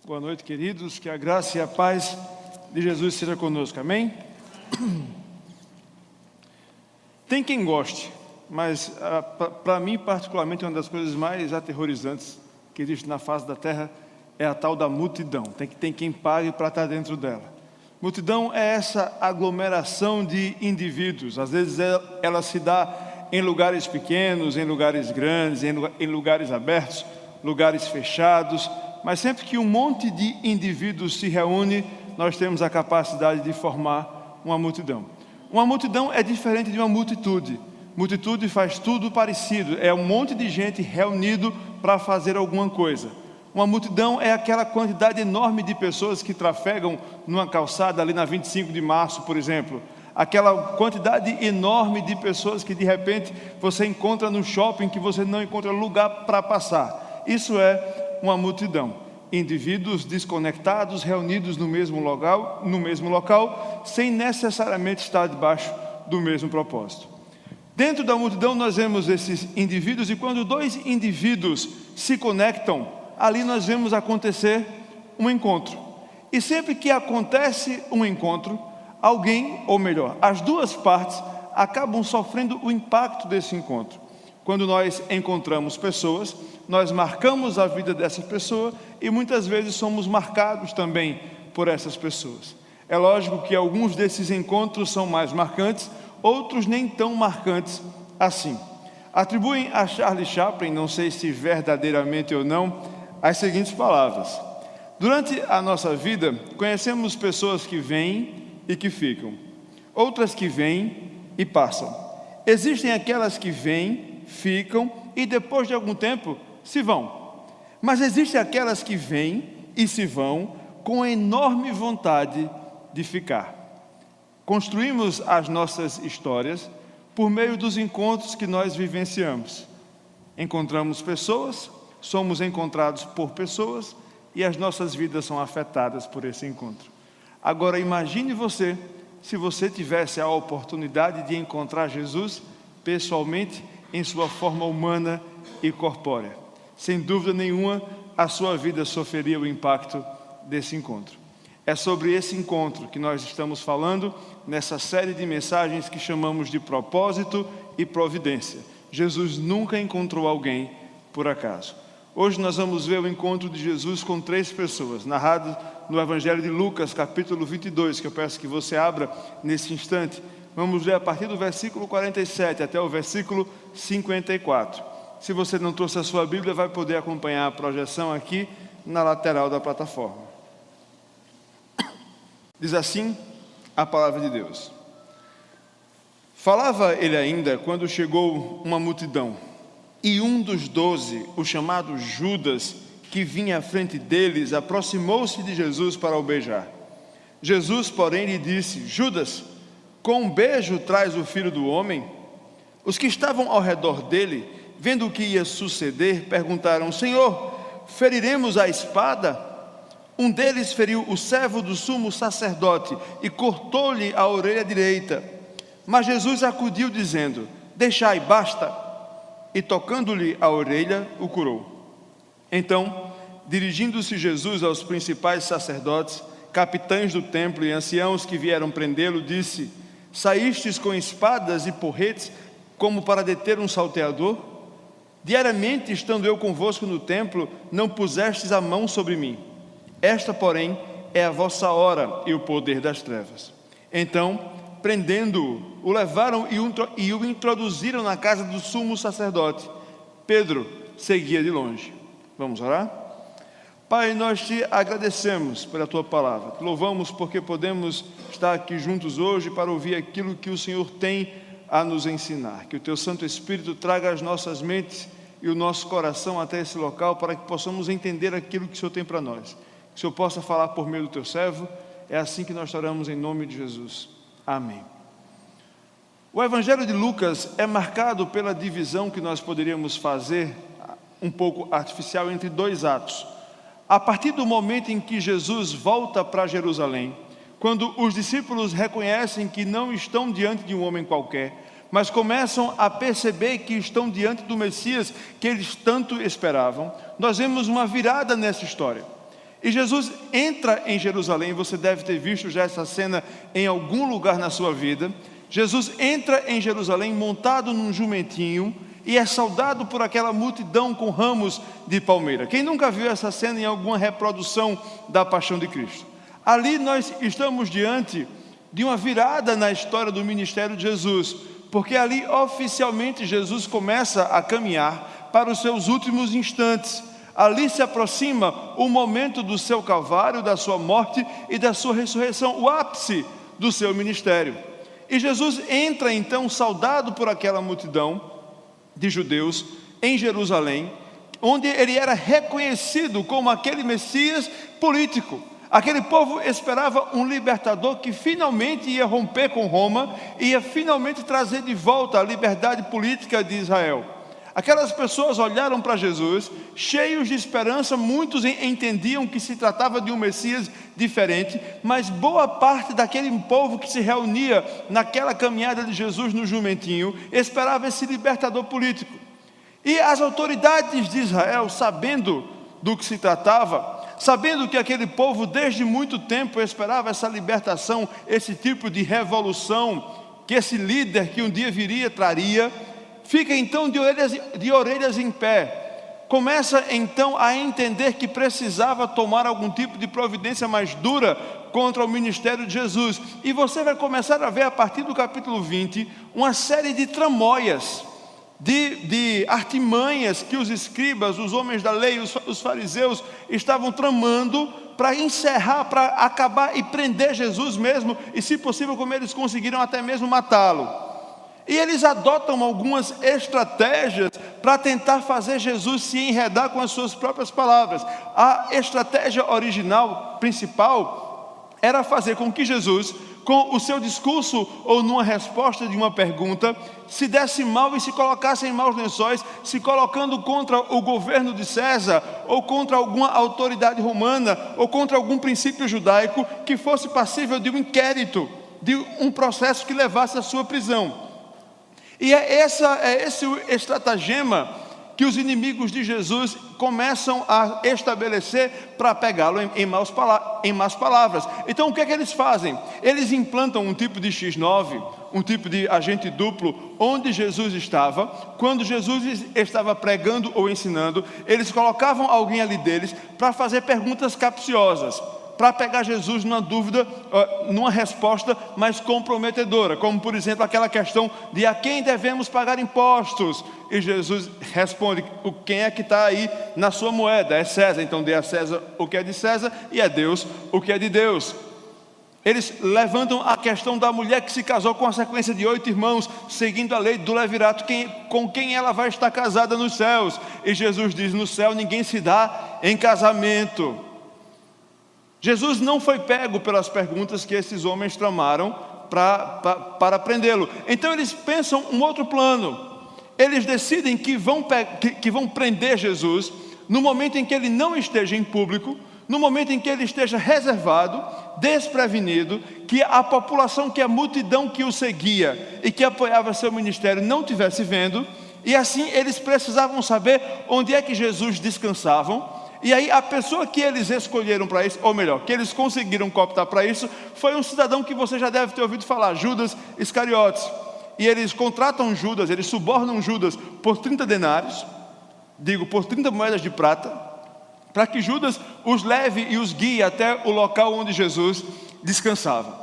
Boa noite, queridos. Que a graça e a paz de Jesus seja conosco. Amém? Tem quem goste, mas para mim, particularmente, uma das coisas mais aterrorizantes que existe na face da terra é a tal da multidão. Tem quem pague para estar dentro dela. Multidão é essa aglomeração de indivíduos. Às vezes ela se dá em lugares pequenos, em lugares grandes, em lugares abertos, lugares fechados. Mas sempre que um monte de indivíduos se reúne, nós temos a capacidade de formar uma multidão. Uma multidão é diferente de uma multitude. Multitude faz tudo parecido, é um monte de gente reunido para fazer alguma coisa. Uma multidão é aquela quantidade enorme de pessoas que trafegam numa calçada ali na 25 de março, por exemplo. Aquela quantidade enorme de pessoas que de repente você encontra no shopping que você não encontra lugar para passar. Isso é uma multidão, indivíduos desconectados, reunidos no mesmo local, sem necessariamente estar debaixo do mesmo propósito. Dentro da multidão nós vemos esses indivíduos, e quando dois indivíduos se conectam, ali nós vemos acontecer um encontro. E sempre que acontece um encontro, alguém, ou melhor, as duas partes acabam sofrendo o impacto desse encontro. Quando nós encontramos pessoas, nós marcamos a vida dessa pessoa e muitas vezes somos marcados também por essas pessoas. É lógico que alguns desses encontros são mais marcantes, outros nem tão marcantes assim. Atribuem a Charles Chaplin, não sei se verdadeiramente ou não, as seguintes palavras: durante a nossa vida, conhecemos pessoas que vêm e que ficam, outras que vêm e passam. Existem aquelas que vêm, ficam e depois de algum tempo se vão. Mas existem aquelas que vêm e se vão com enorme vontade de ficar. Construímos as nossas histórias por meio dos encontros que nós vivenciamos. Encontramos pessoas, somos encontrados por pessoas e as nossas vidas são afetadas por esse encontro. Agora imagine você, se você tivesse a oportunidade de encontrar Jesus pessoalmente, em sua forma humana e corpórea. Sem dúvida nenhuma, a sua vida sofreria o impacto desse encontro. É sobre esse encontro que nós estamos falando nessa série de mensagens que chamamos de propósito e providência. Jesus nunca encontrou alguém por acaso. Hoje nós vamos ver o encontro de Jesus com 3 pessoas, narrado no Evangelho de Lucas, capítulo 22, que eu peço que você abra nesse instante. Vamos ler a partir do versículo 47 até o versículo 54. Se você não trouxe a sua Bíblia, vai poder acompanhar a projeção aqui na lateral da plataforma. Diz assim a palavra de Deus. Falava ele ainda quando chegou uma multidão, e um dos 12, o chamado Judas, que vinha à frente deles, aproximou-se de Jesus para o beijar. Jesus, porém, lhe disse: Judas, com um beijo traz o Filho do Homem? Os que estavam ao redor dele, vendo o que ia suceder, perguntaram: Senhor, feriremos a espada? Um deles feriu o servo do sumo sacerdote e cortou-lhe a orelha direita. Mas Jesus acudiu dizendo: Deixai, basta. E tocando-lhe a orelha, o curou. Então, dirigindo-se Jesus aos principais sacerdotes, capitães do templo e anciãos que vieram prendê-lo, disse: Saístes com espadas e porretes como para deter um salteador? Diariamente, estando eu convosco no templo, não pusestes a mão sobre mim. Esta, porém, é a vossa hora e o poder das trevas. Então, prendendo-o, o levaram e o introduziram na casa do sumo sacerdote. Pedro seguia de longe. Vamos orar? Pai, nós te agradecemos pela tua palavra, te louvamos porque podemos estar aqui juntos hoje para ouvir aquilo que o Senhor tem a nos ensinar. Que o teu Santo Espírito traga as nossas mentes e o nosso coração até esse local para que possamos entender aquilo que o Senhor tem para nós. Que o Senhor possa falar por meio do teu servo. É assim que nós oramos em nome de Jesus. Amém. O Evangelho de Lucas é marcado pela divisão que nós poderíamos fazer, um pouco artificial, entre 2 atos. A partir do momento em que Jesus volta para Jerusalém, quando os discípulos reconhecem que não estão diante de um homem qualquer, mas começam a perceber que estão diante do Messias que eles tanto esperavam, nós vemos uma virada nessa história. E Jesus entra em Jerusalém. Você deve ter visto já essa cena em algum lugar na sua vida. Jesus entra em Jerusalém montado num jumentinho e é saudado por aquela multidão com ramos de palmeira. Quem nunca viu essa cena em alguma reprodução da Paixão de Cristo? Ali nós estamos diante de uma virada na história do ministério de Jesus, porque ali oficialmente Jesus começa a caminhar para os seus últimos instantes. Ali se aproxima o momento do seu calvário, da sua morte e da sua ressurreição, o ápice do seu ministério. E Jesus entra então saudado por aquela multidão de judeus em Jerusalém, onde ele era reconhecido como aquele Messias político. Aquele povo esperava um libertador que finalmente ia romper com Roma, ia finalmente trazer de volta a liberdade política de Israel. Aquelas pessoas olharam para Jesus, cheios de esperança. Muitos entendiam que se tratava de um Messias diferente, mas boa parte daquele povo que se reunia naquela caminhada de Jesus no jumentinho, esperava esse libertador político. E as autoridades de Israel, sabendo do que se tratava, sabendo que aquele povo desde muito tempo esperava essa libertação, esse tipo de revolução que esse líder que um dia viria traria, fica então de orelhas em pé. Começa então a entender que precisava tomar algum tipo de providência mais dura contra o ministério de Jesus. E você vai começar a ver a partir do capítulo 20 uma série de tramóias, de artimanhas que os escribas, os homens da lei, os fariseus estavam tramando para encerrar, para acabar e prender Jesus mesmo, e se possível, como eles conseguiram até mesmo matá-lo. E eles adotam algumas estratégias para tentar fazer Jesus se enredar com as suas próprias palavras. A estratégia original, principal, era fazer com que Jesus, com o seu discurso ou numa resposta de uma pergunta, se desse mal e se colocasse em maus lençóis, se colocando contra o governo de César, ou contra alguma autoridade romana, ou contra algum princípio judaico que fosse passível de um inquérito, de um processo que levasse à sua prisão. E é esse o estratagema que os inimigos de Jesus começam a estabelecer para pegá-lo em más palavras. Então o que é que eles fazem? Eles implantam um tipo de X9, um tipo de agente duplo, onde Jesus estava. Quando Jesus estava pregando ou ensinando, eles colocavam alguém ali deles para fazer perguntas capciosas, para pegar Jesus numa dúvida, numa resposta mais comprometedora, como por exemplo aquela questão de a quem devemos pagar impostos, e Jesus responde: quem é que está aí na sua moeda? É César, então dê a César o que é de César e a Deus o que é de Deus. Eles levantam a questão da mulher que se casou com a sequência de 8 irmãos, seguindo a lei do levirato, com quem ela vai estar casada nos céus, e Jesus diz: no céu ninguém se dá em casamento. Jesus não foi pego pelas perguntas que esses homens tramaram para prendê-lo. Então eles pensam um outro plano. Eles decidem que vão prender Jesus no momento em que ele não esteja em público, no momento em que ele esteja reservado, desprevenido, que a população, que a multidão que o seguia e que apoiava seu ministério não estivesse vendo. E assim eles precisavam saber onde é que Jesus descansava. E aí a pessoa que eles escolheram para isso, ou melhor, que eles conseguiram cooptar para isso, foi um cidadão que você já deve ter ouvido falar, Judas Iscariotes. E eles contratam Judas, eles subornam Judas por 30 denários, por 30 moedas de prata, para que Judas os leve e os guie até o local onde Jesus descansava.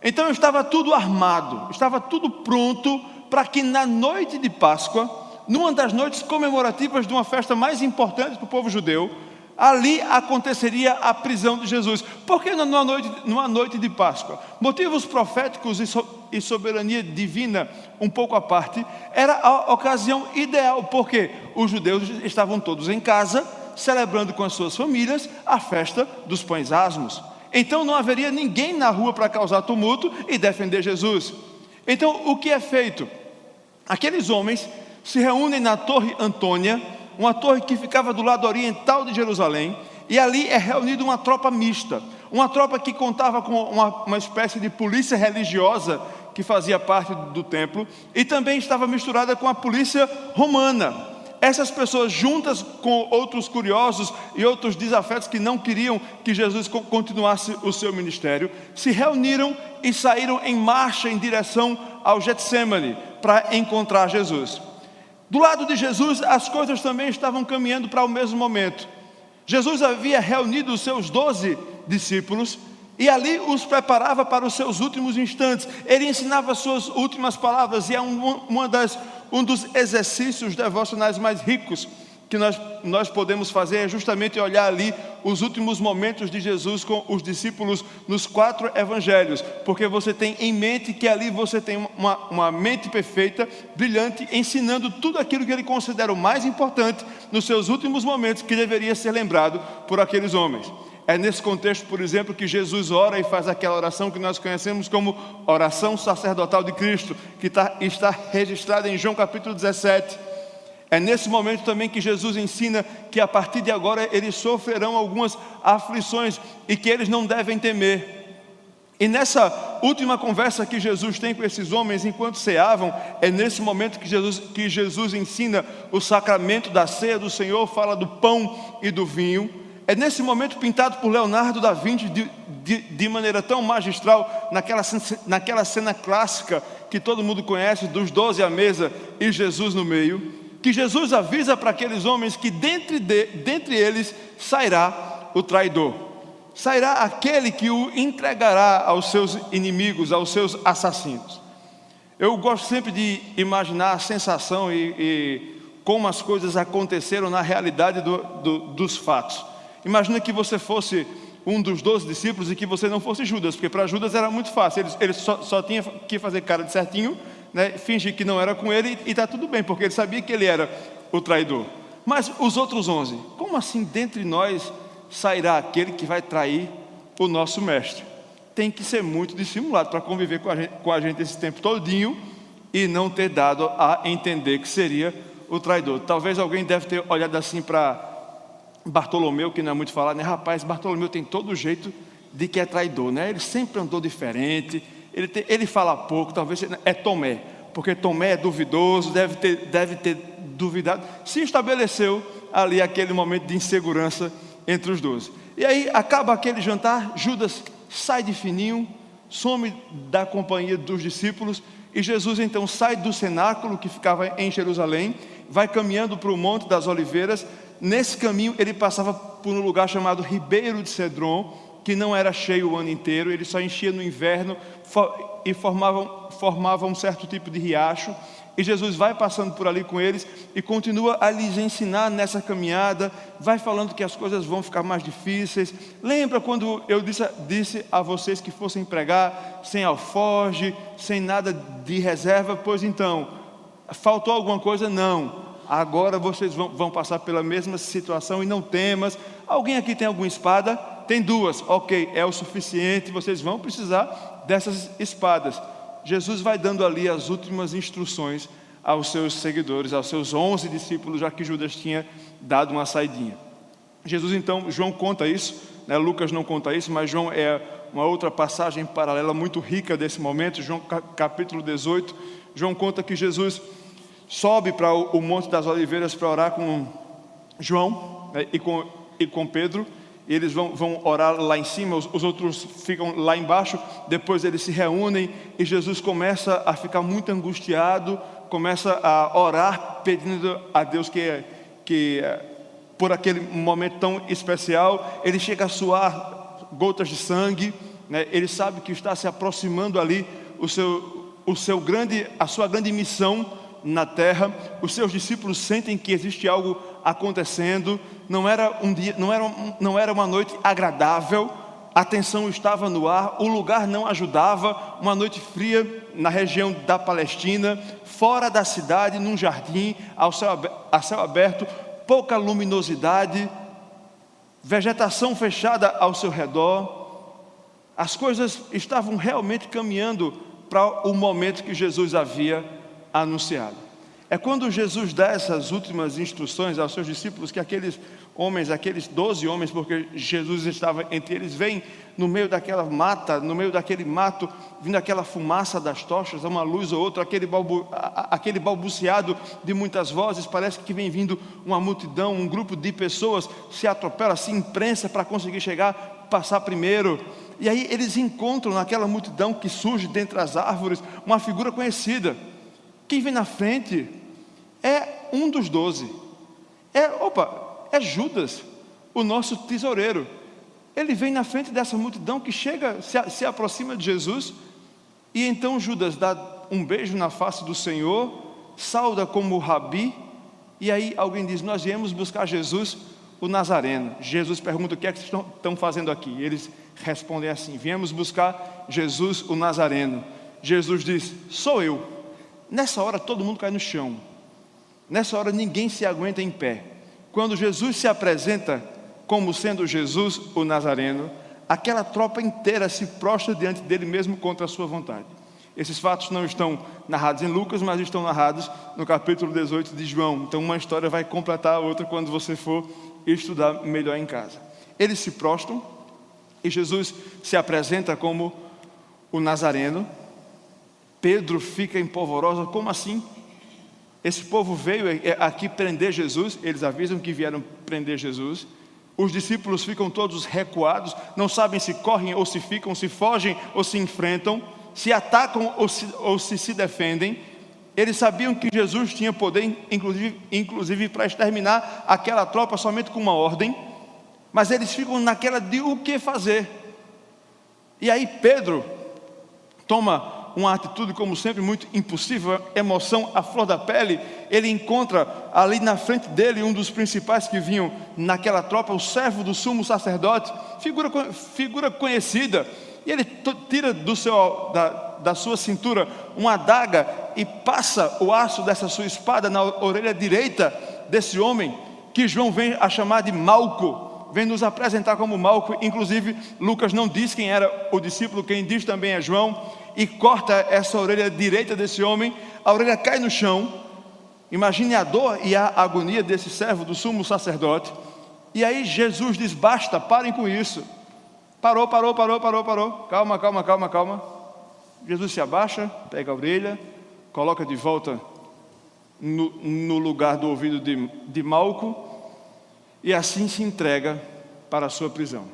Então estava tudo armado, estava tudo pronto para que na noite de Páscoa, numa das noites comemorativas de uma festa mais importante para o povo judeu, ali aconteceria a prisão de Jesus. Por que numa noite de Páscoa? Motivos proféticos e soberania divina, um pouco à parte, era a ocasião ideal, porque os judeus estavam todos em casa, celebrando com as suas famílias a festa dos pães asmos. Então não haveria ninguém na rua para causar tumulto e defender Jesus. Então o que é feito? Aqueles homens se reúnem na Torre Antônia, uma torre que ficava do lado oriental de Jerusalém, e ali é reunida uma tropa mista, uma tropa que contava com uma espécie de polícia religiosa que fazia parte do templo, e também estava misturada com a polícia romana. Essas pessoas, juntas com outros curiosos e outros desafetos que não queriam que Jesus continuasse o seu ministério, se reuniram e saíram em marcha em direção ao Getsêmani para encontrar Jesus. Do lado de Jesus, as coisas também estavam caminhando para o mesmo momento. Jesus havia reunido os seus 12 discípulos e ali os preparava para os seus últimos instantes. Ele ensinava as suas últimas palavras, e é um dos exercícios devocionais mais ricos que nós podemos fazer, é justamente olhar ali os últimos momentos de Jesus com os discípulos nos 4 evangelhos, porque você tem em mente que ali você tem uma mente perfeita, brilhante, ensinando tudo aquilo que ele considera o mais importante nos seus últimos momentos, que deveria ser lembrado por aqueles homens. É nesse contexto, por exemplo, que Jesus ora e faz aquela oração que nós conhecemos como oração sacerdotal de Cristo, que está registrada em João capítulo 17. É nesse momento também que Jesus ensina que a partir de agora eles sofrerão algumas aflições e que eles não devem temer. E nessa última conversa que Jesus tem com esses homens enquanto ceavam, é nesse momento que Jesus ensina o sacramento da ceia do Senhor, fala do pão e do vinho. É nesse momento pintado por Leonardo da Vinci de maneira tão magistral, naquela cena clássica que todo mundo conhece, dos 12 à mesa e Jesus no meio, que Jesus avisa para aqueles homens que dentre eles sairá o traidor. Sairá aquele que o entregará aos seus inimigos, aos seus assassinos. Eu gosto sempre de imaginar a sensação e como as coisas aconteceram na realidade dos fatos. Imagina que você fosse um dos 12 discípulos e que você não fosse Judas, porque para Judas era muito fácil, ele só tinha que fazer cara de certinho, né, fingir que não era com ele e está tudo bem, porque ele sabia que ele era o traidor. Mas os outros 11, como assim dentre nós sairá aquele que vai trair o nosso mestre? Tem que ser muito dissimulado para conviver com a gente esse tempo todinho e não ter dado a entender que seria o traidor. Talvez alguém deve ter olhado assim para Bartolomeu, que não é muito falar, né? Rapaz, Bartolomeu tem todo o jeito de que é traidor, né? Ele sempre andou diferente, ele fala pouco, talvez é Tomé, porque Tomé é duvidoso, deve ter duvidado. Se estabeleceu ali aquele momento de insegurança entre os 12. E aí acaba aquele jantar, Judas sai de fininho, some da companhia dos discípulos, e Jesus então sai do cenáculo que ficava em Jerusalém, vai caminhando para o Monte das Oliveiras. Nesse caminho ele passava por um lugar chamado Ribeiro de Cedron, que não era cheio o ano inteiro, ele só enchia no inverno e formava um certo tipo de riacho. E Jesus vai passando por ali com eles e continua a lhes ensinar nessa caminhada, vai falando que as coisas vão ficar mais difíceis. Lembra quando eu disse a vocês que fossem pregar sem alforge, sem nada de reserva? Pois então, faltou alguma coisa? Não. Agora vocês vão passar pela mesma situação e não temas. Alguém aqui tem alguma espada? Tem 2, ok, é o suficiente, vocês vão precisar dessas espadas. Jesus vai dando ali as últimas instruções aos seus seguidores, aos seus 11 discípulos, já que Judas tinha dado uma saidinha. Jesus então, João conta isso, né? Lucas não conta isso, mas João é uma outra passagem paralela muito rica desse momento. João capítulo 18, João conta que Jesus sobe para o Monte das Oliveiras para orar com João, né, e com Pedro. E eles vão orar lá em cima, os outros ficam lá embaixo. Depois eles se reúnem e Jesus começa a ficar muito angustiado, começa a orar pedindo a Deus que por aquele momento tão especial. Ele chega a suar gotas de sangue, né? Ele sabe que está se aproximando ali a sua grande missão na terra. Os seus discípulos sentem que existe algo acontecendo. Não era um dia, não era uma noite agradável. A tensão estava no ar, o lugar não ajudava. Uma noite fria na região da Palestina, fora da cidade, num jardim, a céu aberto, pouca luminosidade, vegetação fechada ao seu redor. As coisas estavam realmente caminhando para o momento que Jesus havia anunciado. É quando Jesus dá essas últimas instruções aos seus discípulos que aqueles homens, aqueles 12 homens, porque Jesus estava entre eles, vêm no meio daquela mata, no meio daquele mato, vindo aquela fumaça das tochas, uma luz ou outra, aquele balbuciado de muitas vozes, parece que vem vindo uma multidão, um grupo de pessoas, se atropela, se imprensa para conseguir chegar, passar primeiro. E aí eles encontram naquela multidão que surge dentre as árvores, uma figura conhecida. Quem vem na frente é um dos 12. É Judas, o nosso tesoureiro. Ele vem na frente dessa multidão que chega, se aproxima de Jesus. E então Judas dá um beijo na face do Senhor, sauda como rabi. E aí alguém diz: nós viemos buscar Jesus, o Nazareno. Jesus pergunta: o que é que vocês estão fazendo aqui? E eles respondem assim: viemos buscar Jesus, o Nazareno. Jesus diz: sou eu. Nessa hora todo mundo cai no chão. Nessa hora ninguém se aguenta em pé. Quando Jesus se apresenta como sendo Jesus o Nazareno, aquela tropa inteira se prostra diante dele mesmo contra a sua vontade. Esses fatos não estão narrados em Lucas, mas estão narrados no capítulo 18 de João. Então uma história vai completar a outra quando você for estudar melhor em casa. Eles se prostram e Jesus se apresenta como o Nazareno. Pedro fica em polvorosa: como assim? Esse povo veio aqui prender Jesus. Eles avisam que vieram prender Jesus. Os discípulos ficam todos recuados, não sabem se correm ou se ficam, se fogem ou se enfrentam, se atacam ou se defendem. Eles sabiam que Jesus tinha poder, inclusive para exterminar aquela tropa somente com uma ordem, mas eles ficam naquela de o que fazer. E aí Pedro toma uma atitude, como sempre, muito impossível, emoção à flor da pele. Ele encontra ali na frente dele um dos principais que vinham naquela tropa, o servo do sumo sacerdote, figura conhecida, e ele tira da sua cintura uma adaga e passa o aço dessa sua espada na orelha direita desse homem, que João vem a chamar de Malco, vem nos apresentar como Malco. Inclusive Lucas não diz quem era o discípulo, quem diz também é João. E corta essa orelha direita desse homem, a orelha cai no chão. Imagine a dor e a agonia desse servo do sumo sacerdote. E aí Jesus diz: basta, parem com isso. Parou. Calma. Jesus se abaixa, pega a orelha, coloca de volta no lugar do ouvido de Malco, e assim se entrega para a sua prisão.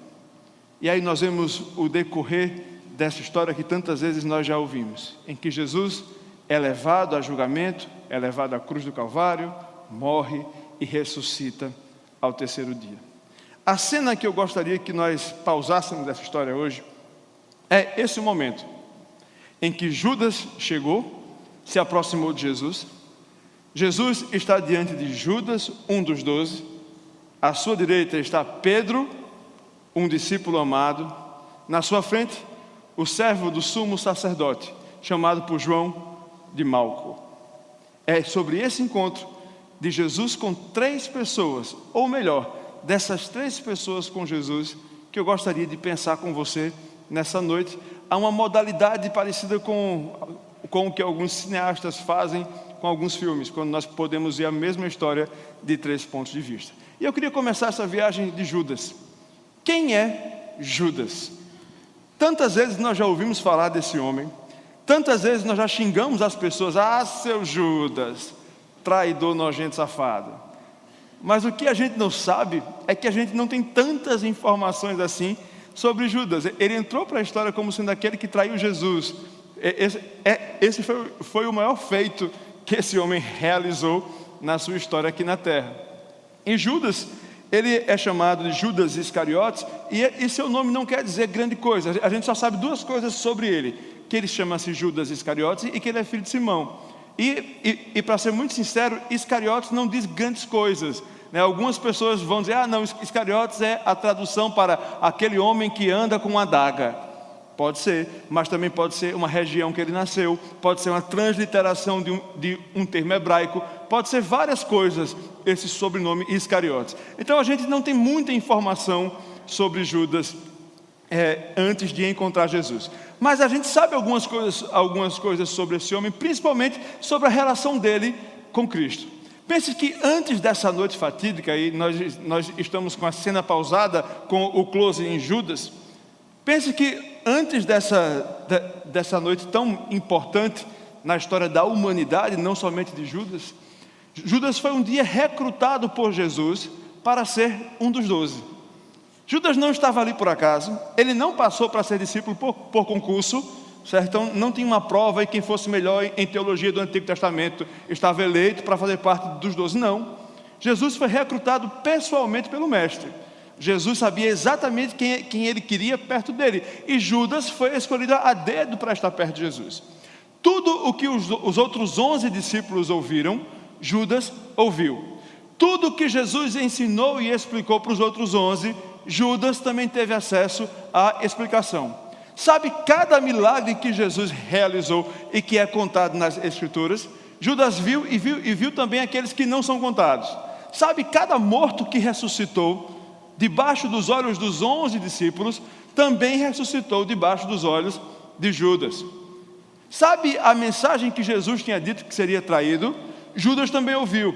E aí nós vemos o decorrer dessa história que tantas vezes nós já ouvimos, em que Jesus é levado a julgamento, é levado à cruz do Calvário, morre e ressuscita ao terceiro dia. A cena que eu gostaria que nós pausássemos dessa história hoje é esse momento em que Judas chegou, se aproximou de Jesus. Jesus está diante de Judas, um dos 12. À sua direita está Pedro, um discípulo amado. Na sua frente, o servo do sumo sacerdote, chamado por João de Malco. É sobre esse encontro de Jesus com 3 pessoas, ou melhor, dessas 3 pessoas com Jesus, que eu gostaria de pensar com você nessa noite. Há uma modalidade parecida com o que alguns cineastas fazem com alguns filmes, quando nós podemos ver a mesma história de 3 pontos de vista. E eu queria começar essa viagem de Judas. Quem é Judas? Tantas vezes nós já ouvimos falar desse homem, tantas vezes nós já xingamos as pessoas: ah, seu Judas, traidor, nojento, safado. Mas o que a gente não sabe é que a gente não tem tantas informações assim sobre Judas. Ele entrou para a história como sendo aquele que traiu Jesus. Esse foi o maior feito que esse homem realizou na sua história aqui na terra. E Judas, ele é chamado de Judas Iscariotes, e seu nome não quer dizer grande coisa. A gente só sabe 2 coisas sobre ele: que ele chama-se Judas Iscariotes e que ele é filho de Simão. E para ser muito sincero, Iscariotes não diz grandes coisas, né? Algumas pessoas vão dizer: ah não, Iscariotes é a tradução para aquele homem que anda com uma adaga. Pode ser, mas também pode ser uma região que ele nasceu, pode ser uma transliteração de um termo hebraico, pode ser várias coisas, esse sobrenome Iscariotes. Então a gente não tem muita informação sobre Judas antes de encontrar Jesus. Mas a gente sabe algumas coisas sobre esse homem, principalmente sobre a relação dele com Cristo. Pense que antes dessa noite fatídica, e nós estamos com a cena pausada, com o close em Judas. Pense que antes dessa noite tão importante na história da humanidade, não somente de Judas, Judas foi um dia recrutado por Jesus para ser um dos 12. Judas não estava ali por acaso, ele não passou para ser discípulo por concurso, certo? Então não tinha uma prova e quem fosse melhor em teologia do Antigo Testamento estava eleito para fazer parte dos 12, não. Jesus foi recrutado pessoalmente pelo Mestre. Jesus sabia exatamente quem ele queria perto dele, e Judas foi escolhido a dedo para estar perto de Jesus. Tudo o que os outros 11 discípulos ouviram, Judas ouviu. Tudo o que Jesus ensinou e explicou para os outros 11, Judas também teve acesso à explicação. Sabe cada milagre que Jesus realizou e que é contado nas Escrituras? Judas viu e viu também aqueles que não são contados. Sabe cada morto que ressuscitou debaixo dos olhos dos 11 discípulos, também ressuscitou debaixo dos olhos de Judas. Sabe a mensagem que Jesus tinha dito que seria traído? Judas também ouviu.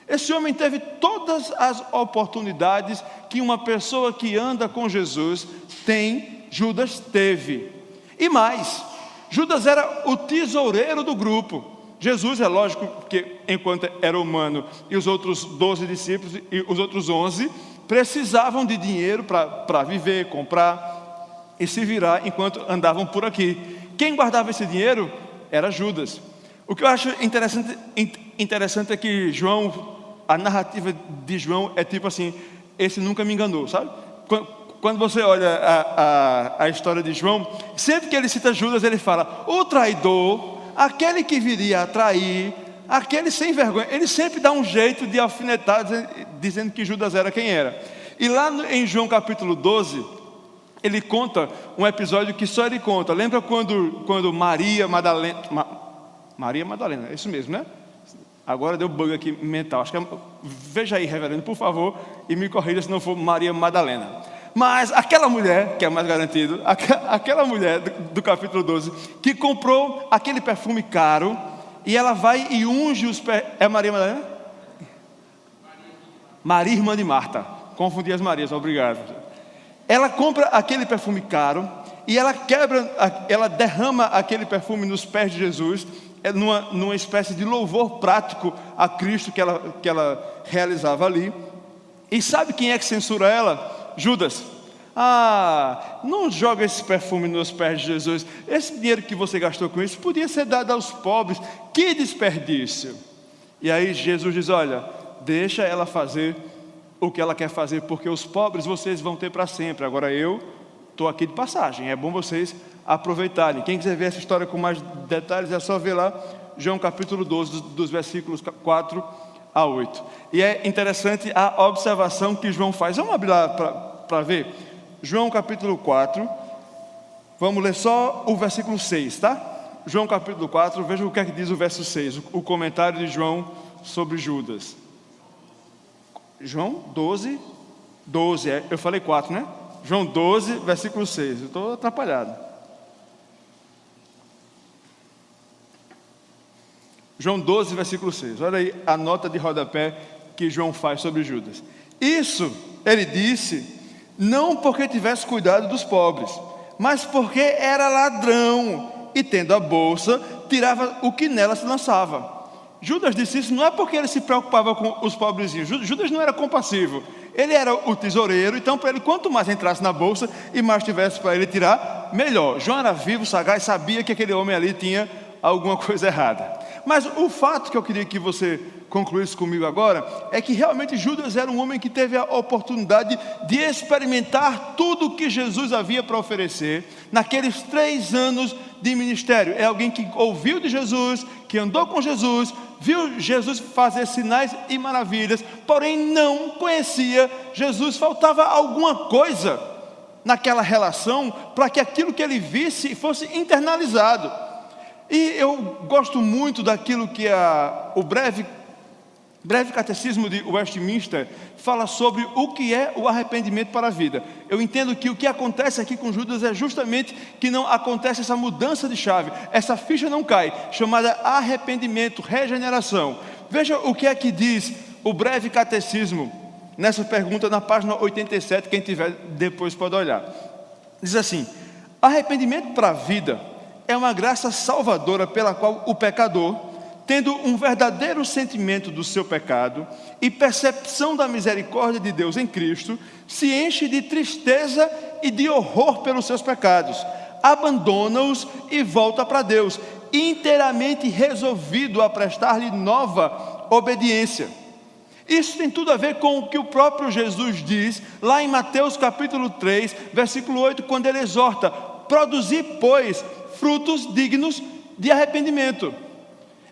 Esse homem teve todas as oportunidades que uma pessoa que anda com Jesus tem, Judas teve. E mais, Judas era o tesoureiro do grupo. Jesus, é lógico que enquanto era humano, e os outros 12 discípulos e os outros 11 precisavam de dinheiro para viver, comprar e se virar enquanto andavam por aqui. Quem guardava esse dinheiro era Judas. O que eu acho interessante é que a narrativa de João é tipo assim, esse nunca me enganou, sabe? Quando você olha a história de João, sempre que ele cita Judas, ele fala, o traidor, aquele que viria a trair, aquele sem vergonha, ele sempre dá um jeito de alfinetar, dizendo que Judas era quem era. E lá em João capítulo 12, ele conta um episódio que só ele conta. Lembra quando Maria Madalena, é isso mesmo, né? Agora deu bug aqui mental. Acho que veja aí, reverendo, por favor, e me corrija se não for Maria Madalena. Mas aquela mulher, que é mais garantido, aquela mulher do capítulo 12, que comprou aquele perfume caro, e ela vai e unge os pés. É Maria Madalena? Maria, irmã de Marta. Confundi as Marias, obrigado. Ela compra aquele perfume caro, e ela derrama aquele perfume nos pés de Jesus, numa espécie de louvor prático a Cristo que ela realizava ali. E sabe quem é que censura ela? Judas. Não joga esse perfume nos pés de Jesus. Esse dinheiro que você gastou com isso podia ser dado aos pobres. Que desperdício. E aí Jesus diz, olha, deixa ela fazer o que ela quer fazer, porque os pobres vocês vão ter para sempre. Agora eu estou aqui de passagem, é bom vocês aproveitarem. Quem quiser ver essa história com mais detalhes, é só ver lá João capítulo 12, dos versículos 4 a 8. E é interessante a observação que João faz. Vamos abrir lá para ver? João capítulo 4, vamos ler só o versículo 6, tá? João capítulo 4, veja o que é que diz o verso 6, o comentário de João sobre Judas. João 12, eu falei 4, né? João 12, versículo 6, eu estou atrapalhado. João 12, versículo 6, olha aí a nota de rodapé que João faz sobre Judas. Isso, ele disse, não porque tivesse cuidado dos pobres, mas porque era ladrão, e tendo a bolsa, tirava o que nela se lançava. Judas disse isso não é porque ele se preocupava com os pobrezinhos. Judas não era compassivo. Ele era o tesoureiro, então para ele, quanto mais entrasse na bolsa e mais tivesse para ele tirar, melhor. João era vivo, sagaz, sabia que aquele homem ali tinha alguma coisa errada. Mas o fato que eu queria que você concluísse comigo agora é que realmente Judas era um homem que teve a oportunidade de experimentar tudo o que Jesus havia para oferecer naqueles 3 anos de ministério. É alguém que ouviu de Jesus, que andou com Jesus, viu Jesus fazer sinais e maravilhas, porém não conhecia Jesus. Faltava alguma coisa naquela relação para que aquilo que ele visse fosse internalizado. E eu gosto muito daquilo que o breve Breve Catecismo de Westminster fala sobre o que é o arrependimento para a vida. Eu entendo que o que acontece aqui com Judas é justamente que não acontece essa mudança de chave, essa ficha não cai, chamada arrependimento, regeneração. Veja o que é que diz o Breve Catecismo nessa pergunta na página 87, quem tiver depois pode olhar. Diz assim: arrependimento para a vida é uma graça salvadora pela qual o pecador, tendo um verdadeiro sentimento do seu pecado e percepção da misericórdia de Deus em Cristo, se enche de tristeza e de horror pelos seus pecados, abandona-os e volta para Deus, inteiramente resolvido a prestar-lhe nova obediência. Isso tem tudo a ver com o que o próprio Jesus diz lá em Mateus capítulo 3, versículo 8, quando ele exorta: produzir, pois, frutos dignos de arrependimento.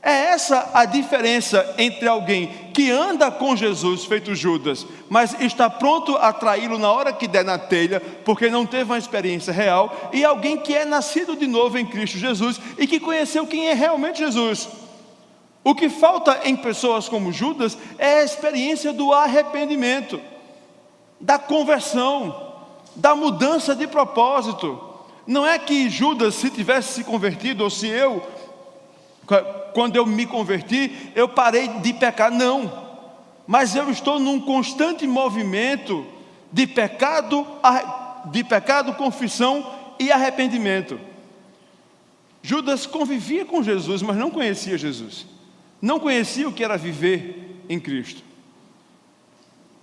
É essa a diferença entre alguém que anda com Jesus, feito Judas, mas está pronto a traí-lo na hora que der na telha, porque não teve uma experiência real, e alguém que é nascido de novo em Cristo Jesus e que conheceu quem é realmente Jesus. O que falta em pessoas como Judas é a experiência do arrependimento, da conversão, da mudança de propósito. Não é que Judas, se tivesse se convertido, ou se eu, quando eu me converti, eu parei de pecar, não. Mas eu estou num constante movimento de pecado, confissão e arrependimento. Judas convivia com Jesus, mas não conhecia Jesus. Não conhecia o que era viver em Cristo.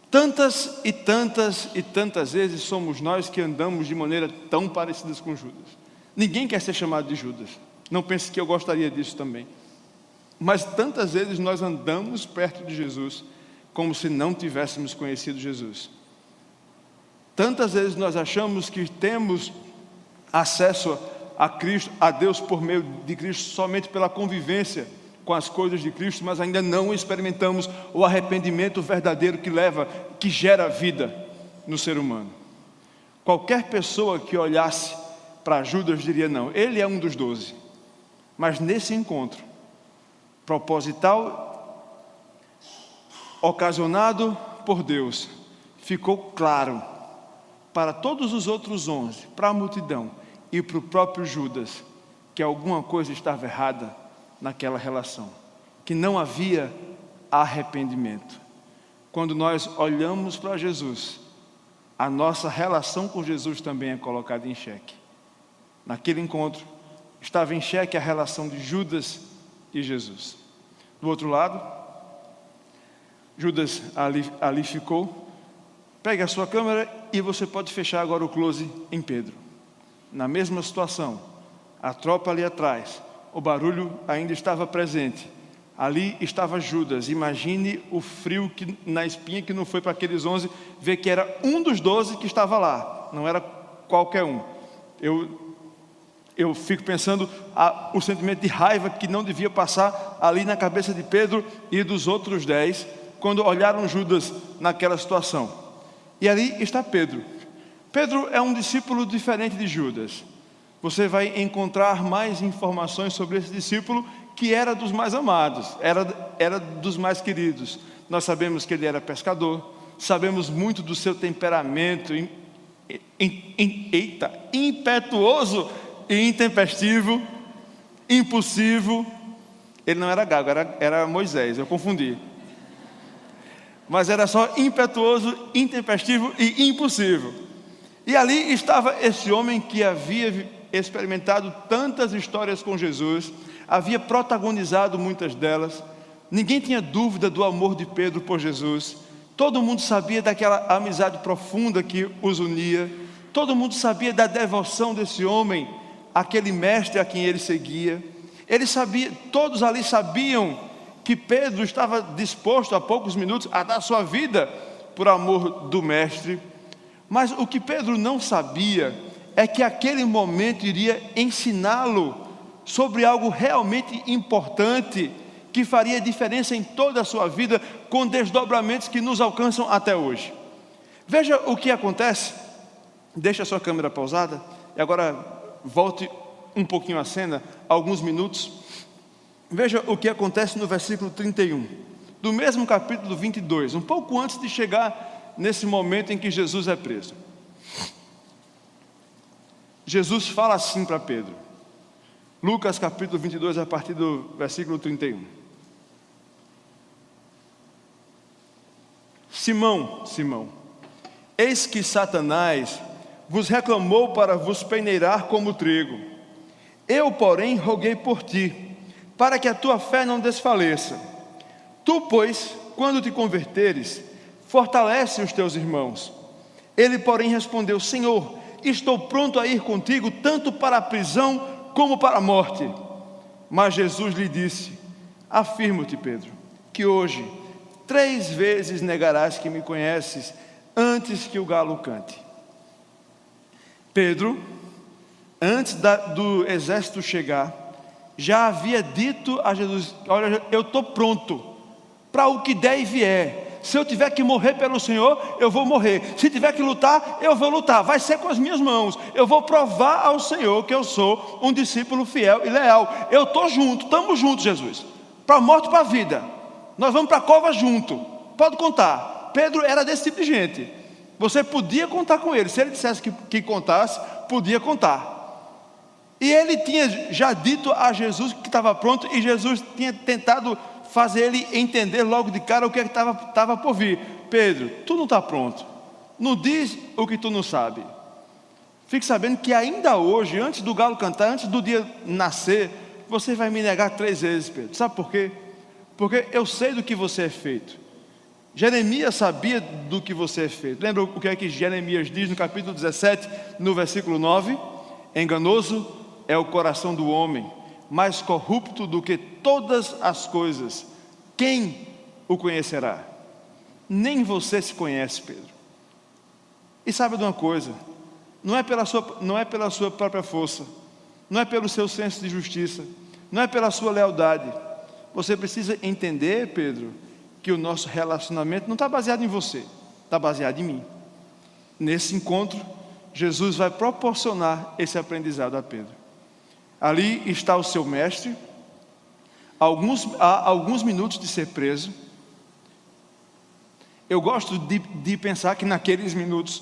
Tantas e tantas e tantas vezes somos nós que andamos de maneira tão parecidas com Judas. Ninguém quer ser chamado de Judas. Não pense que eu gostaria disso também. Mas tantas vezes nós andamos perto de Jesus como se não tivéssemos conhecido Jesus. Tantas vezes nós achamos que temos acesso a Cristo, a Deus por meio de Cristo, somente pela convivência com as coisas de Cristo, mas ainda não experimentamos o arrependimento verdadeiro que gera vida no ser humano. Qualquer pessoa que olhasse para Judas diria: não, ele é um dos 12. Mas nesse encontro proposital, ocasionado por Deus, ficou claro para todos os outros 11, para a multidão e para o próprio Judas, que alguma coisa estava errada naquela relação, que não havia arrependimento. Quando nós olhamos para Jesus, a nossa relação com Jesus também é colocada em xeque. Naquele encontro, estava em xeque a relação de Judas e Jesus. Do outro lado, Judas ali ficou. Pegue a sua câmera e você pode fechar agora o close em Pedro. Na mesma situação, a tropa ali atrás, o barulho ainda estava presente. Ali estava Judas. Imagine o frio na espinha que não foi para aqueles 11 ver que era um dos 12 que estava lá, não era qualquer um. Eu fico pensando o sentimento de raiva que não devia passar ali na cabeça de Pedro e dos outros 10 quando olharam Judas naquela situação. E ali está Pedro. Pedro é um discípulo diferente de Judas. Você vai encontrar mais informações sobre esse discípulo, que era dos mais amados, era dos mais queridos. Nós sabemos que ele era pescador, sabemos muito do seu temperamento impetuoso e intempestivo, impulsivo. Ele não era Gago, era Moisés, eu confundi. Mas era só impetuoso, intempestivo e impulsivo. E ali estava esse homem que havia experimentado tantas histórias com Jesus, havia protagonizado muitas delas. Ninguém tinha dúvida do amor de Pedro por Jesus. Todo mundo sabia daquela amizade profunda que os unia. Todo mundo sabia da devoção desse homem àquele mestre a quem ele seguia. Todos ali sabiam que Pedro estava disposto a poucos minutos a dar sua vida por amor do mestre. Mas o que Pedro não sabia é que aquele momento iria ensiná-lo sobre algo realmente importante, que faria diferença em toda a sua vida, com desdobramentos que nos alcançam até hoje. Veja o que acontece. Deixa a sua câmera pausada e agora volte um pouquinho a cena, alguns minutos. Veja o que acontece no versículo 31. do mesmo capítulo 22, um pouco antes de chegar nesse momento em que Jesus é preso. Jesus fala assim para Pedro. Lucas capítulo 22, a partir do versículo 31. Simão, Simão, eis que Satanás vos reclamou para vos peneirar como trigo. Eu, porém, roguei por ti, para que a tua fé não desfaleça. Tu, pois, quando te converteres, fortalece os teus irmãos. Ele, porém, respondeu: Senhor, estou pronto a ir contigo, tanto para a prisão como para a morte. Mas Jesus lhe disse: afirmo-te, Pedro, que hoje 3 vezes negarás que me conheces, antes que o galo cante. Pedro, antes do exército chegar, já havia dito a Jesus: olha, eu estou pronto para o que der e vier. Se eu tiver que morrer pelo Senhor, eu vou morrer. Se tiver que lutar, eu vou lutar. Vai ser com as minhas mãos. Eu vou provar ao Senhor que eu sou um discípulo fiel e leal. Eu estou junto, estamos juntos, Jesus. Para a morte e para a vida. Nós vamos para a cova junto. Pode contar. Pedro era desse tipo de gente. Você podia contar com ele. Se ele dissesse que contasse, podia contar. E ele tinha já dito a Jesus que estava pronto, e Jesus tinha tentado fazer ele entender logo de cara o que estava por vir. Pedro, tu não está pronto. Não diz o que tu não sabe. Fique sabendo que ainda hoje, antes do galo cantar, antes do dia nascer, você vai me negar 3 vezes, Pedro. Sabe por quê? Porque eu sei do que você é feito. Jeremias sabia do que você é feito. Lembra o que é que Jeremias diz no capítulo 17, no versículo 9? Enganoso é o coração do homem, mais corrupto do que todas as coisas. Quem o conhecerá? Nem você se conhece, Pedro. E sabe de uma coisa? Não é pela sua própria força, não é pelo seu senso de justiça, não é pela sua lealdade. Você precisa entender, Pedro, que o nosso relacionamento não está baseado em você, está baseado em mim. Nesse encontro, Jesus vai proporcionar esse aprendizado a Pedro. Ali está o seu mestre, há alguns minutos de ser preso. Eu gosto de pensar que naqueles minutos,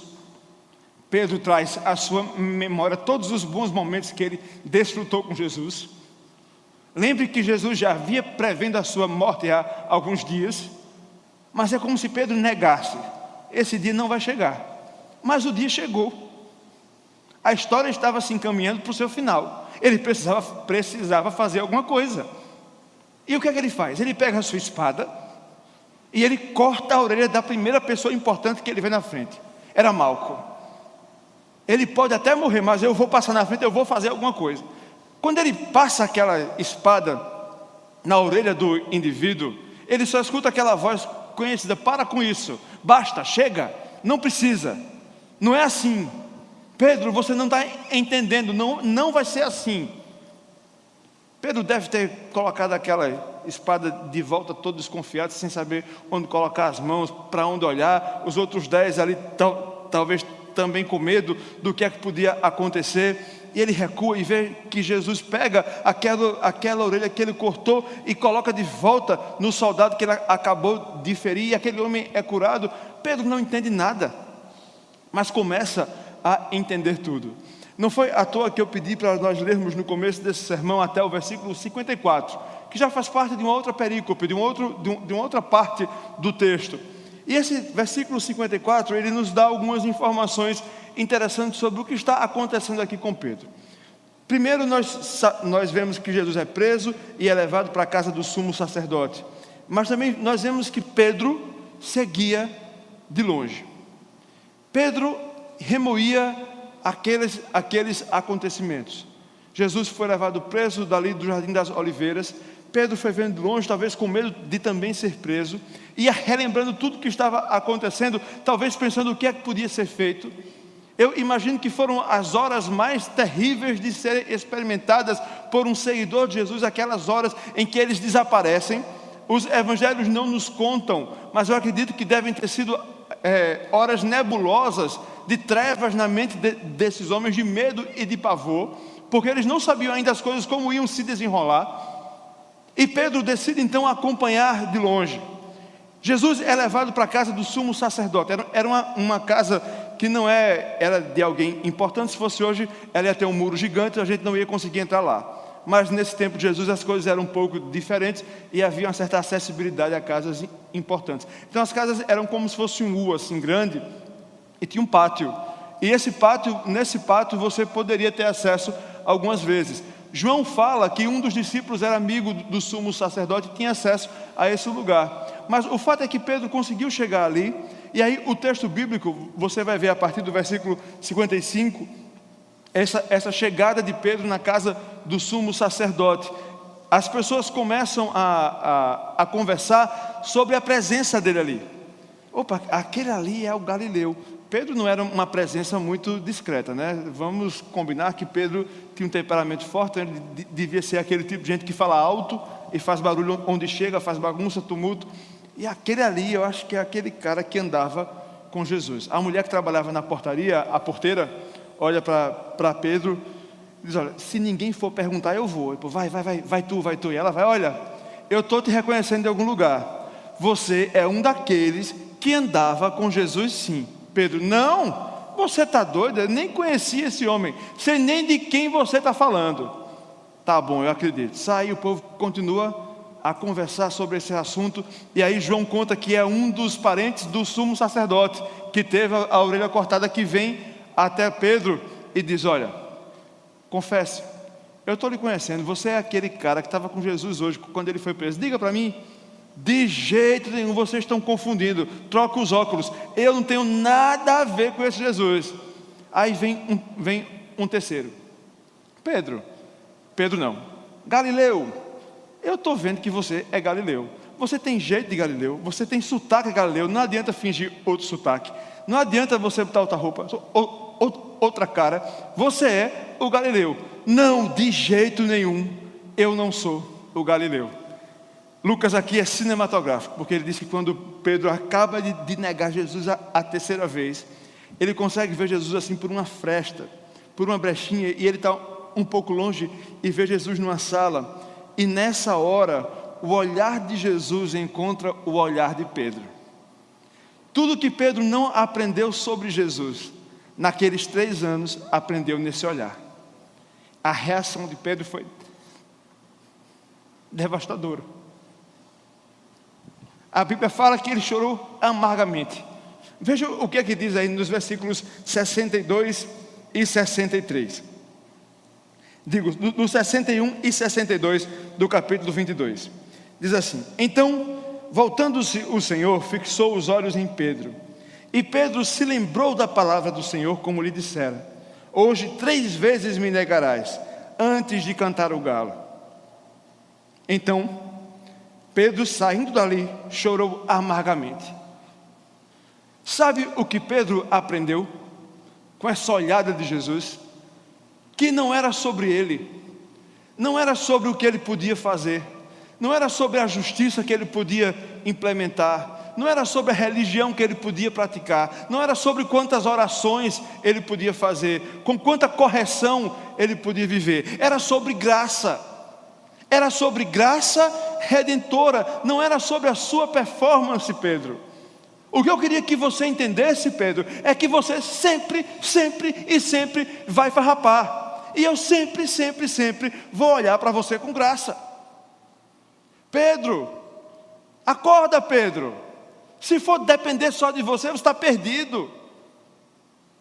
Pedro traz à sua memória todos os bons momentos que ele desfrutou com Jesus. Lembre que Jesus já havia prevendo a sua morte há alguns dias, mas é como se Pedro negasse: esse dia não vai chegar. Mas o dia chegou. A história estava se encaminhando para o seu final. Ele precisava fazer alguma coisa. E o que é que ele faz? Ele pega a sua espada e ele corta a orelha da primeira pessoa importante que ele vê na frente. Era Malco. Ele pode até morrer, mas eu vou passar na frente, eu vou fazer alguma coisa. Quando ele passa aquela espada na orelha do indivíduo, ele só escuta aquela voz conhecida: para com isso, basta, chega, não precisa. Não é assim. Pedro, você não está entendendo, não vai ser assim. Pedro deve ter colocado aquela espada de volta todo desconfiado, sem saber onde colocar as mãos, para onde olhar. Os outros 10 ali talvez também com medo do que é que podia acontecer. E ele recua e vê que Jesus pega aquela orelha que ele cortou e coloca de volta no soldado que ele acabou de ferir, e aquele homem é curado. Pedro não entende nada, mas começa a entender tudo. Não foi à toa que eu pedi para nós lermos no começo desse sermão até o versículo 54, que já faz parte de uma outra perícope, de uma outra parte do texto. E esse versículo 54, ele nos dá algumas informações interessantes sobre o que está acontecendo aqui com Pedro. Primeiro, nós vemos que Jesus é preso e é levado para a casa do sumo sacerdote. Mas também nós vemos que Pedro seguia de longe. Pedro remoía aqueles acontecimentos. Jesus foi levado preso dali do Jardim das Oliveiras. Pedro foi vendo de longe, talvez com medo de também ser preso, ia relembrando tudo que estava acontecendo, talvez pensando o que é que podia ser feito. Eu imagino que foram as horas mais terríveis de serem experimentadas por um seguidor de Jesus, aquelas horas em que eles desaparecem. Os evangelhos não nos contam, mas eu acredito que devem ter sido horas nebulosas, de trevas na mente desses homens, de medo e de pavor, porque eles não sabiam ainda as coisas como iam se desenrolar. E Pedro decide então acompanhar de longe. Jesus é levado para a casa do sumo sacerdote. Era uma casa que não era de alguém importante. Se fosse hoje, ela ia ter um muro gigante, a gente não ia conseguir entrar lá. Mas nesse tempo de Jesus as coisas eram um pouco diferentes e havia uma certa acessibilidade a casas importantes. Então as casas eram como se fosse um U assim grande e tinha um pátio. E nesse pátio você poderia ter acesso algumas vezes. João fala que um dos discípulos era amigo do sumo sacerdote e tinha acesso a esse lugar. Mas o fato é que Pedro conseguiu chegar ali. E aí o texto bíblico, você vai ver a partir do versículo 55, essa chegada de Pedro na casa do sumo sacerdote. As pessoas começam a conversar sobre a presença dele ali. Opa, aquele ali é o Galileu. Pedro não era uma presença muito discreta, né? Vamos combinar que Pedro tinha um temperamento forte, ele devia ser aquele tipo de gente que fala alto e faz barulho onde chega, faz bagunça, tumulto. E aquele ali, eu acho que é aquele cara que andava com Jesus. A mulher que trabalhava na portaria, a porteira, olha para Pedro e diz: olha, se ninguém for perguntar, eu vou. Vai tu. E ela vai: olha, eu estou te reconhecendo de algum lugar. Você é um daqueles que andava com Jesus, sim. Pedro: não, você está doido? Eu nem conhecia esse homem, sei nem de quem você está falando. Tá bom, eu acredito. Sai, o povo continua a conversar sobre esse assunto. E aí João conta que é um dos parentes do sumo sacerdote que teve a orelha cortada, que vem até Pedro e diz: olha, confesse, eu estou lhe conhecendo, você é aquele cara que estava com Jesus hoje, quando ele foi preso. Diga para mim. De jeito nenhum, vocês estão confundindo. Troca os óculos, eu não tenho nada a ver com esse Jesus. Aí vem um terceiro: Pedro não, Galileu, eu estou vendo que você é Galileu. Você tem jeito de Galileu, você tem sotaque de Galileu. Não adianta fingir outro sotaque, não adianta você botar outra roupa, outra cara. Você é o Galileu. Não, de jeito nenhum, eu não sou o Galileu. Lucas aqui é cinematográfico, porque ele diz que quando Pedro acaba de negar Jesus a terceira vez, ele consegue ver Jesus assim por uma fresta, por uma brechinha, e ele está um pouco longe e vê Jesus numa sala. E nessa hora, o olhar de Jesus encontra o olhar de Pedro. Tudo que Pedro não aprendeu sobre Jesus, naqueles 3 anos, aprendeu nesse olhar. A reação de Pedro foi devastadora. A Bíblia fala que ele chorou amargamente. Veja o que é que diz aí nos versículos 62 e 63. Digo, no 61 e 62 do capítulo 22. Diz assim: então, voltando-se o Senhor, fixou os olhos em Pedro. E Pedro se lembrou da palavra do Senhor, como lhe dissera: hoje 3 vezes me negarás, antes de cantar o galo. Então, Pedro, saindo dali, chorou amargamente. Sabe o que Pedro aprendeu com essa olhada de Jesus? Que não era sobre ele, não era sobre o que ele podia fazer, não era sobre a justiça que ele podia implementar, não era sobre a religião que ele podia praticar, não era sobre quantas orações ele podia fazer, com quanta correção ele podia viver. Era sobre graça. Era sobre graça redentora, não era sobre a sua performance, Pedro. O que eu queria que você entendesse, Pedro, é que você sempre vai farrapar. E eu sempre vou olhar para você com graça. Pedro, acorda, Pedro. Se for depender só de você, você está perdido.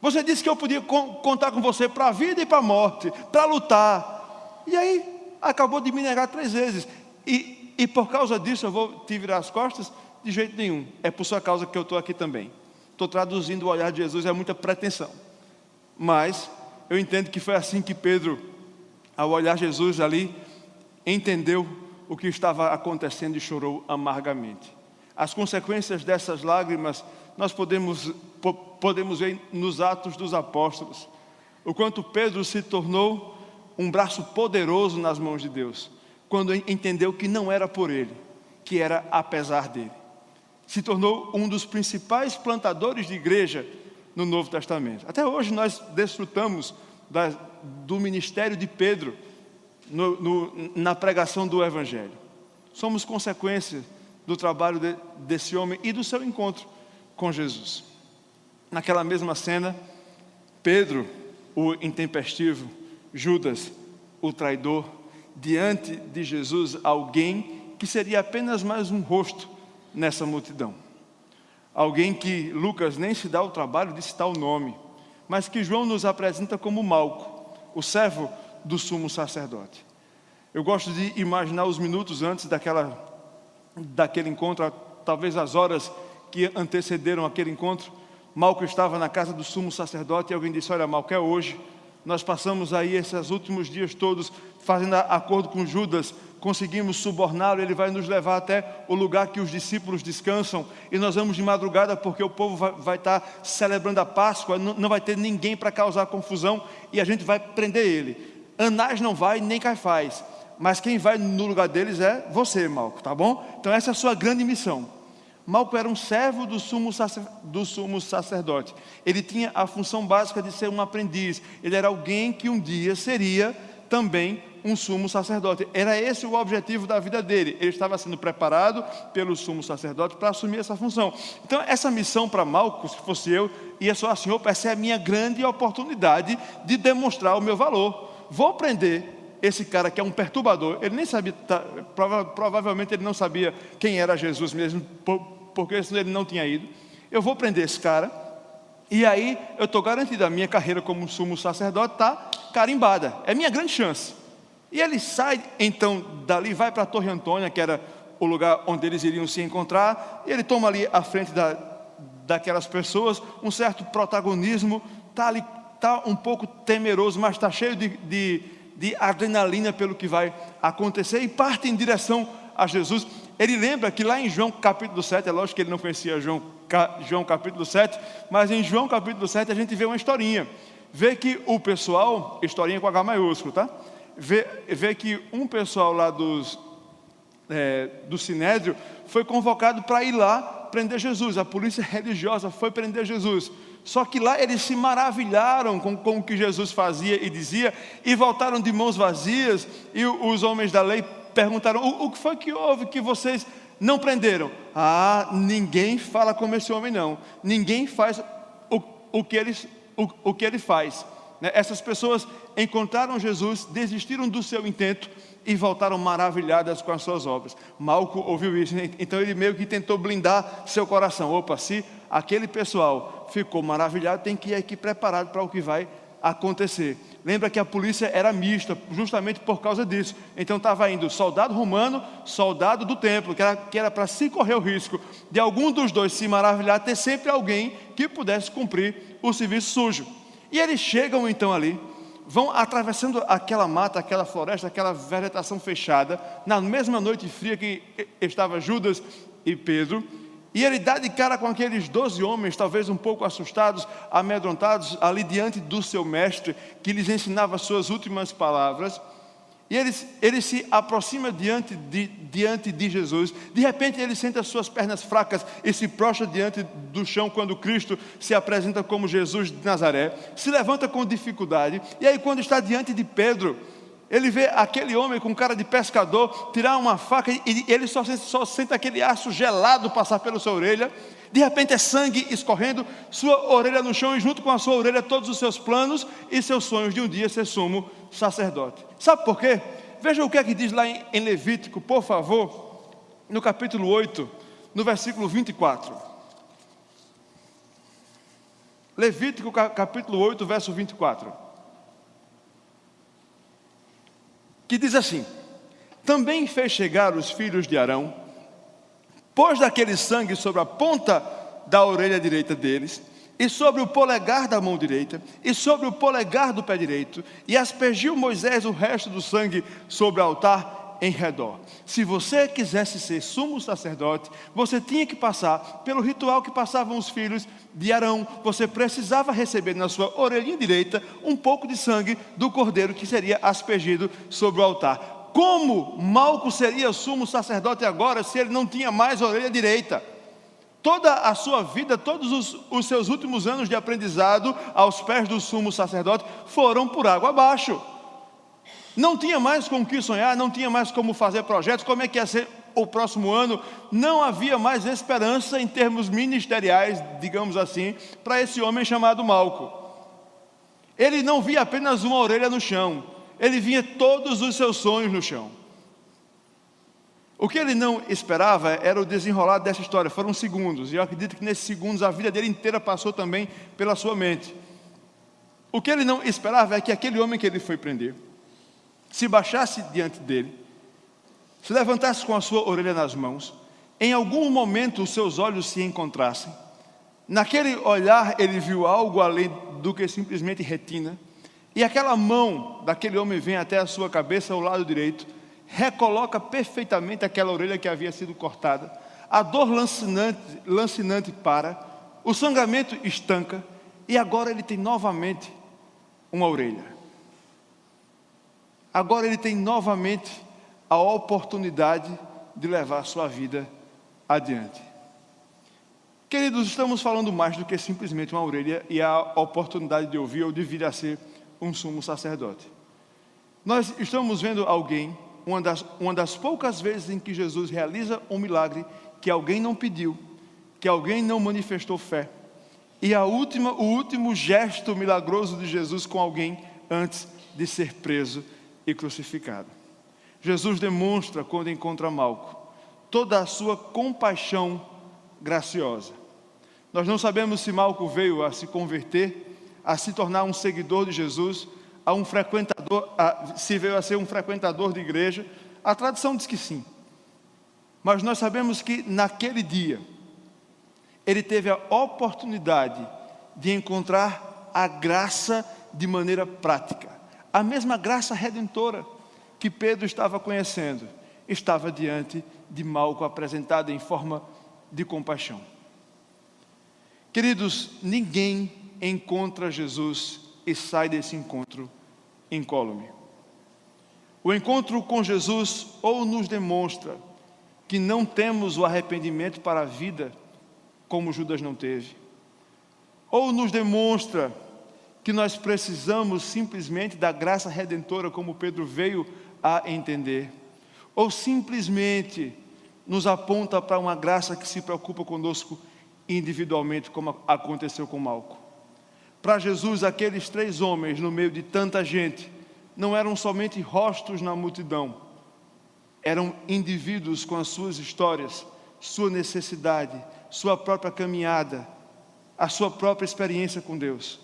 Você disse que eu podia contar com você para a vida e para a morte, para lutar. E aí, acabou de me negar 3 vezes. E por causa disso eu vou te virar as costas? De jeito nenhum. É por sua causa que eu estou aqui também. Estou traduzindo o olhar de Jesus, é muita pretensão. Mas eu entendo que foi assim que Pedro, ao olhar Jesus ali, entendeu o que estava acontecendo e chorou amargamente. As consequências dessas lágrimas nós podemos ver nos Atos dos Apóstolos. O quanto Pedro se tornou um braço poderoso nas mãos de Deus, quando entendeu que não era por ele, que era apesar dele. Se tornou um dos principais plantadores de igreja no Novo Testamento. Até hoje nós desfrutamos do ministério de Pedro na pregação do Evangelho. Somos consequência do trabalho desse homem e do seu encontro com Jesus. Naquela mesma cena, Pedro, o intempestivo, Judas, o traidor, diante de Jesus, alguém que seria apenas mais um rosto nessa multidão. Alguém que Lucas nem se dá o trabalho de citar o nome, mas que João nos apresenta como Malco, o servo do sumo sacerdote. Eu gosto de imaginar os minutos antes daquele encontro, talvez as horas que antecederam aquele encontro. Malco estava na casa do sumo sacerdote e alguém disse: olha, Malco, é hoje. Nós passamos aí esses últimos dias todos fazendo acordo com Judas, conseguimos suborná-lo, ele vai nos levar até o lugar que os discípulos descansam, e nós vamos de madrugada porque o povo vai estar celebrando a Páscoa, não vai ter ninguém para causar confusão, e a gente vai prender ele. Anás não vai, nem Caifás, mas quem vai no lugar deles é você, Malco, tá bom? Então essa é a sua grande missão. Malco era um servo do sumo sacerdote. Ele tinha a função básica de ser um aprendiz. Ele era alguém que um dia seria também um sumo sacerdote. Era esse o objetivo da vida dele. Ele estava sendo preparado pelo sumo sacerdote para assumir essa função. Então essa missão para Malco, se fosse eu, ia só assim: opa, essa é a minha grande oportunidade de demonstrar o meu valor. Vou prender esse cara que é um perturbador. Ele nem sabia, provavelmente ele não sabia quem era Jesus mesmo, porque senão ele não tinha ido. Eu vou prender esse cara, e aí eu estou garantido, a minha carreira como sumo sacerdote está carimbada, é minha grande chance. E ele sai então dali, vai para a Torre Antônia, que era o lugar onde eles iriam se encontrar, e ele toma ali à frente daquelas pessoas um certo protagonismo, está ali, está um pouco temeroso, mas está cheio de adrenalina pelo que vai acontecer, e parte em direção a Jesus. Ele lembra que lá em João capítulo 7, é lógico que ele não conhecia João capítulo 7, mas em João capítulo 7 a gente vê uma historinha. Vê que o pessoal, historinha com H maiúsculo, tá? Vê que um pessoal lá do Sinédrio foi convocado para ir lá prender Jesus. A polícia religiosa foi prender Jesus. Só que lá eles se maravilharam com o que Jesus fazia e dizia, e voltaram de mãos vazias, e os homens da lei perguntaram: o que foi que houve que vocês não prenderam? Ah, ninguém fala como esse homem não, ninguém faz o que ele faz. Essas pessoas encontraram Jesus, desistiram do seu intento e voltaram maravilhadas com as suas obras. Malco ouviu isso, então ele meio que tentou blindar seu coração. Opa, se aquele pessoal ficou maravilhado, tem que ir aqui preparado para o que vai acontecer. Lembra que a polícia era mista, justamente por causa disso. Então estava indo soldado romano, soldado do templo, que era para se correr o risco de algum dos dois se maravilhar, ter sempre alguém que pudesse cumprir o serviço sujo. E eles chegam então ali, vão atravessando aquela mata, aquela floresta, aquela vegetação fechada, na mesma noite fria que estava Judas e Pedro, e ele dá de cara com aqueles 12 homens, talvez um pouco assustados, amedrontados, ali diante do seu mestre, que lhes ensinava as suas últimas palavras. E ele se aproxima diante de Jesus. De repente ele sente as suas pernas fracas e se prostra diante do chão quando Cristo se apresenta como Jesus de Nazaré. Se levanta com dificuldade. E aí, quando está diante de Pedro, ele vê aquele homem com cara de pescador tirar uma faca, e ele só sente aquele aço gelado passar pela sua orelha. De repente é sangue escorrendo, sua orelha no chão, e junto com a sua orelha todos os seus planos e seus sonhos de um dia ser sumo sacerdote. Sabe por quê? Veja o que é que diz lá em Levítico, por favor, no capítulo 8, no versículo 24. Levítico capítulo 8, verso 24. Que diz assim: também fez chegar os filhos de Arão, pôs daquele sangue sobre a ponta da orelha direita deles, e sobre o polegar da mão direita, e sobre o polegar do pé direito, e aspergiu Moisés o resto do sangue sobre o altar em redor. Se você quisesse ser sumo sacerdote, você tinha que passar pelo ritual que passavam os filhos de Arão. Você precisava receber na sua orelhinha direita um pouco de sangue do cordeiro que seria aspergido sobre o altar. Como Malco seria sumo sacerdote agora se ele não tinha mais orelha direita? Toda a sua vida, todos os seus últimos anos de aprendizado aos pés do sumo sacerdote foram por água abaixo. Não tinha mais com o que sonhar, não tinha mais como fazer projetos. Como é que ia ser o próximo ano, não havia mais esperança em termos ministeriais, digamos assim, para esse homem chamado Malco. Ele não via apenas uma orelha no chão, ele via todos os seus sonhos no chão. O que ele não esperava era o desenrolar dessa história. Foram segundos, e eu acredito que nesses segundos a vida dele inteira passou também pela sua mente. O que ele não esperava é que aquele homem que ele foi prender se baixasse diante dele, se levantasse com a sua orelha nas mãos, em algum momento os seus olhos se encontrassem. Naquele olhar ele viu algo além do que simplesmente retina, e aquela mão daquele homem vem até a sua cabeça ao lado direito, recoloca perfeitamente aquela orelha que havia sido cortada, a dor lancinante para, o sangramento estanca, e agora ele tem novamente uma orelha. Agora ele tem novamente a oportunidade de levar a sua vida adiante. Queridos, estamos falando mais do que simplesmente uma orelha e a oportunidade de ouvir ou de vir a ser um sumo sacerdote. Nós estamos vendo alguém, uma das poucas vezes em que Jesus realiza um milagre que alguém não pediu, que alguém não manifestou fé, e o último gesto milagroso de Jesus com alguém antes de ser preso e crucificado. Jesus demonstra, quando encontra Malco, toda a sua compaixão graciosa. Nós não sabemos se Malco veio a se converter, a se tornar um seguidor de Jesus, se veio a ser um frequentador de igreja. A tradição diz que sim. Mas nós sabemos que naquele dia, ele teve a oportunidade de encontrar a graça de maneira prática. A mesma graça redentora que Pedro estava conhecendo, estava diante de Malco, apresentada em forma de compaixão. Queridos, ninguém encontra Jesus e sai desse encontro incólume. O encontro com Jesus ou nos demonstra que não temos o arrependimento para a vida, como Judas não teve, ou nos demonstra que nós precisamos simplesmente da graça redentora, como Pedro veio a entender, ou simplesmente nos aponta para uma graça que se preocupa conosco individualmente, como aconteceu com Malco. Para Jesus, aqueles 3 homens no meio de tanta gente não eram somente rostos na multidão, eram indivíduos com as suas histórias, sua necessidade, sua própria caminhada, a sua própria experiência com Deus.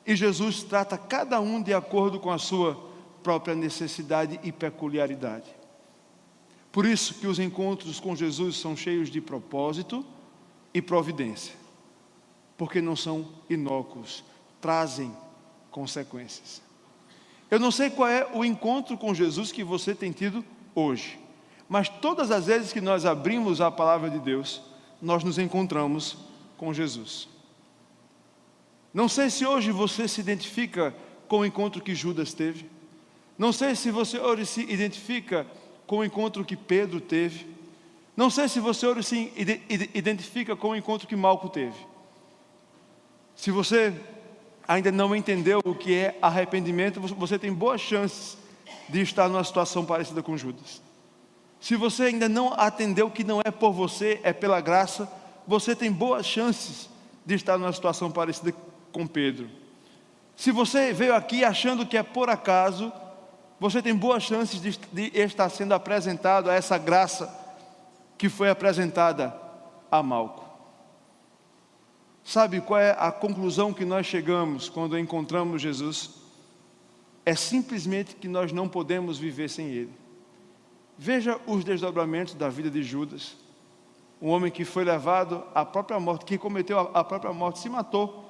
E Jesus trata cada um de acordo com a sua própria necessidade e peculiaridade. Por isso que os encontros com Jesus são cheios de propósito e providência, porque não são inócuos, trazem consequências. Eu não sei qual é o encontro com Jesus que você tem tido hoje, mas todas as vezes que nós abrimos a palavra de Deus, nós nos encontramos com Jesus. Não sei se hoje você se identifica com o encontro que Judas teve, não sei se você hoje se identifica com o encontro que Pedro teve, não sei se você hoje se identifica com o encontro que Malco teve. Se você ainda não entendeu o que é arrependimento, você tem boas chances de estar numa situação parecida com Judas. Se você ainda não atendeu que não é por você, é pela graça, você tem boas chances de estar numa situação parecida com Pedro. Se você veio aqui achando que é por acaso, você tem boas chances de estar sendo apresentado a essa graça que foi apresentada a Malco. Sabe qual é a conclusão que nós chegamos quando encontramos Jesus? É simplesmente que nós não podemos viver sem Ele. Veja os desdobramentos da vida de Judas, um homem que foi levado à própria morte, que cometeu a própria morte, se matou,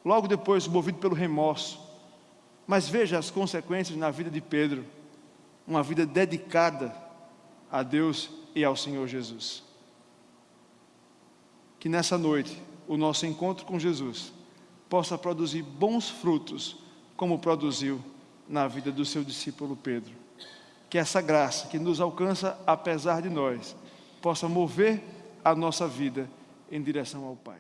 logo depois movido pelo remorso. Mas veja as consequências na vida de Pedro, uma vida dedicada a Deus e ao Senhor Jesus. Que nessa noite, o nosso encontro com Jesus possa produzir bons frutos, como produziu na vida do seu discípulo Pedro. Que essa graça que nos alcança apesar de nós, possa mover a nossa vida em direção ao Pai.